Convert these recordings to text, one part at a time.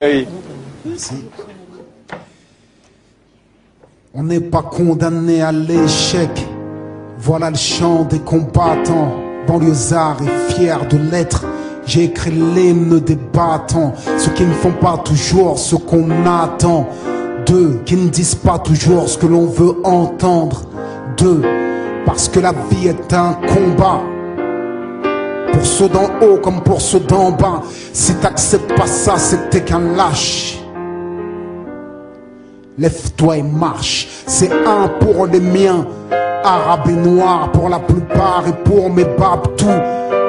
Oui. Merci. On n'est pas condamné à l'échec. Voilà le chant des combattants, banlieusards et fiers de l'être. J'ai écrit l'hymne des battants, ceux qui ne font pas toujours ce qu'on attend. Deux, qui ne disent pas toujours ce que l'on veut entendre. Deux, parce que la vie est un combat. Pour ceux d'en haut comme pour ceux d'en bas. Si t'acceptes pas ça, c'est que t'es qu'un lâche. Lève-toi et marche. C'est un pour les miens, arabes et noirs pour la plupart, et pour mes babtous,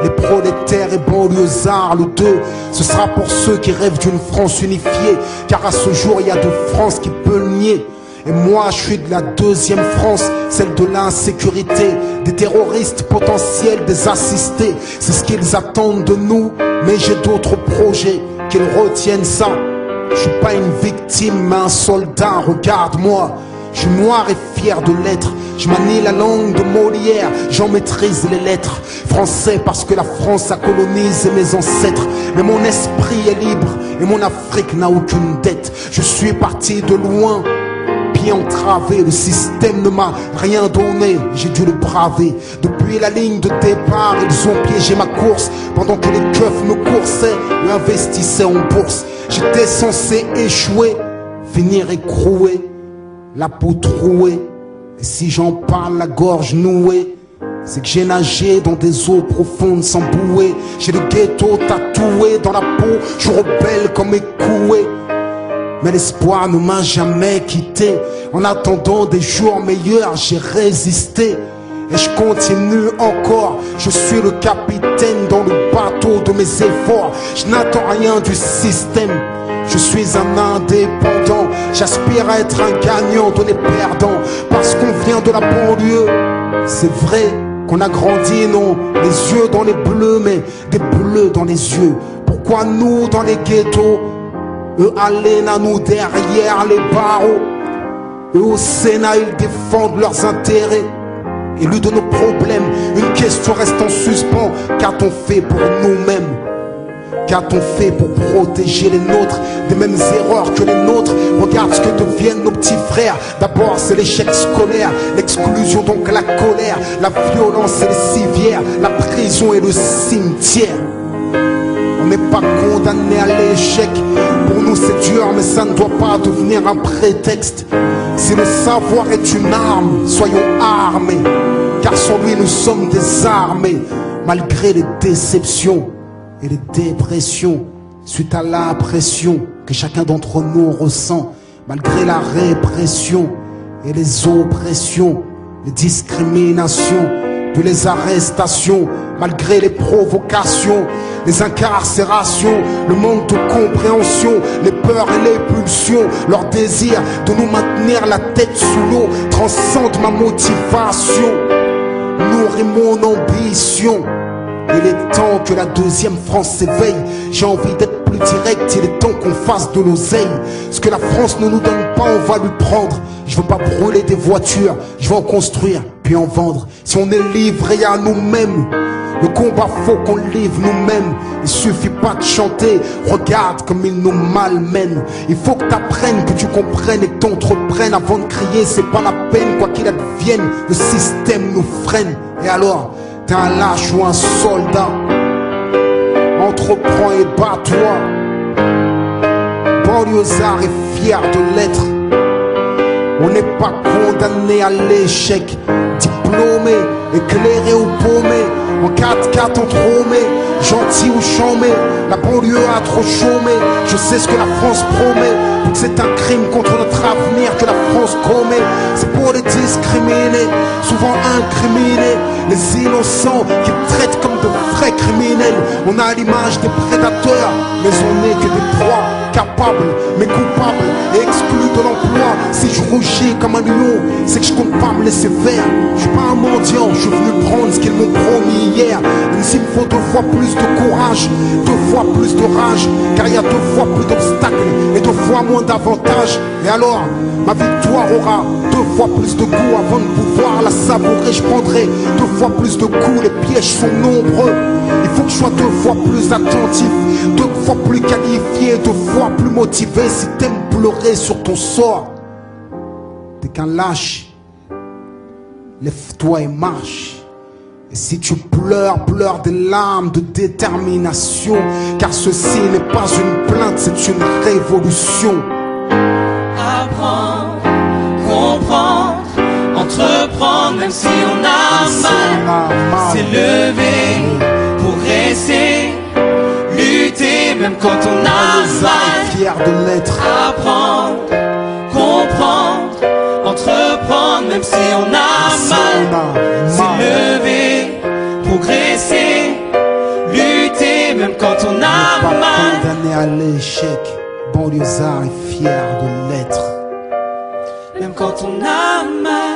les prolétaires et banlieusards. Le 2, ce sera pour ceux qui rêvent d'une France unifiée, car à ce jour il y a de France qui peut le nier. Et moi je suis de la deuxième France, celle de l'insécurité, des terroristes potentiels, des assistés. C'est ce qu'ils attendent de nous, mais j'ai d'autres projets, qu'ils retiennent ça. Je suis pas une victime mais un soldat, regarde-moi. Je suis noir et fier de l'être. Je manie la langue de Molière, j'en maîtrise les lettres. Français parce que la France a colonisé mes ancêtres. Mais mon esprit est libre et mon Afrique n'a aucune dette. Je suis parti de loin, pied entravé, le système ne m'a rien donné, j'ai dû le braver. Depuis la ligne de départ, ils ont piégé ma course. Pendant que les keufs me coursaient et investissaient en bourse. J'étais censé échouer, finir écroué, la peau trouée. Et si j'en parle la gorge nouée, c'est que j'ai nagé dans des eaux profondes sans bouée. J'ai le ghetto tatoué dans la peau, je rebelle comme écoué. Mais l'espoir ne m'a jamais quitté. En attendant des jours meilleurs, j'ai résisté. Et je continue encore. Je suis le capitaine dans le bateau de mes efforts. Je n'attends rien du système. Je suis un indépendant. J'aspire à être un gagnant, donné perdant. Parce qu'on vient de la banlieue. C'est vrai qu'on a grandi, non, les yeux dans les bleus, mais des bleus dans les yeux. Pourquoi nous dans les ghettos? Eux à nous derrière les barreaux. Eux au Sénat, ils défendent leurs intérêts. Élus de nos problèmes, une question reste en suspens. Qu'a-t-on fait pour nous-mêmes? Qu'a-t-on fait pour protéger les nôtres des mêmes erreurs que les nôtres? Regarde ce que deviennent nos petits frères. D'abord c'est l'échec scolaire, l'exclusion donc la colère, la violence et les civières, la prison et le cimetière. On n'est pas condamné à l'échec. Pour nous c'est dur mais ça ne doit pas devenir un prétexte. Si le savoir est une arme, soyons armés. Car sans lui nous sommes désarmés. Malgré les déceptions et les dépressions, suite à la pression que chacun d'entre nous ressent. Malgré la répression et les oppressions, les discriminations, puis les arrestations, malgré les provocations, les incarcérations, le manque de compréhension, les peurs et les pulsions, leur désir de nous maintenir la tête sous l'eau transcende ma motivation, nourrit mon ambition. Il est temps que la deuxième France s'éveille. J'ai envie d'être plus direct, il est temps qu'on fasse de l'oseille. Ce que la France ne nous donne pas, on va lui prendre. Je veux pas brûler des voitures, je veux en construire, puis en vendre. Si on est livré à nous-mêmes, le combat faut qu'on le livre nous-mêmes. Il suffit pas de chanter, regarde comme ils nous malmènent. Il faut que t'apprennes, que tu comprennes et que t'entreprennes. Avant de crier, c'est pas la peine, quoi qu'il advienne, le système nous freine. Et alors, t'es un lâche ou un soldat? Entreprends et bats-toi. Banlieusard et fier de l'être. On n'est pas condamné à l'échec. Diplômé, éclairé ou paumé, en 4x4 entrômé, gentil ou chômé, la banlieue a trop chômé. Je sais ce que la France promet, que c'est un crime contre notre avenir que la France commet. C'est pour les discriminés, souvent incriminés, les innocents qu'ils traitent comme de vrais criminels. On a l'image des prédateurs, mais on n'est que des proies, capables mais coupables et exclus de l'emploi. Si je rougis comme un lion, c'est que je compte pas me laisser faire. Je suis pas un mendiant, je suis venu prendre ce qu'ils m'ont promis hier. Même s'il me faut 2 fois plus de courage, 2 fois plus de rage, car il y a 2 fois plus d'obstacles et 2 fois moins d'avantages. Et alors, ma victoire aura 2 fois plus de goût. Avant de pouvoir la savourer, je prendrai 2 fois plus de coups. Les pièges sont nombreux. Il faut que je sois 2 fois plus attentif, 2 fois plus qualifié, 2 fois plus motivé. Si t'aimes pleurer sur ton sort, t'es qu'un lâche. Lève-toi et marche. Et si tu pleures, pleure des larmes de détermination, car ceci n'est pas une plainte, c'est une révolution. Apprendre, comprendre, entreprendre, même si on a mal, s'élever, progresser, lutter, même quand on a mal. Fier de l'être. Apprendre, comprendre, entreprendre, même si on a mal, s'élever, progresser, lutter, même quand on a pas mal. Condamné à l'échec, banlieusard est fier de l'être. Même quand on a mal.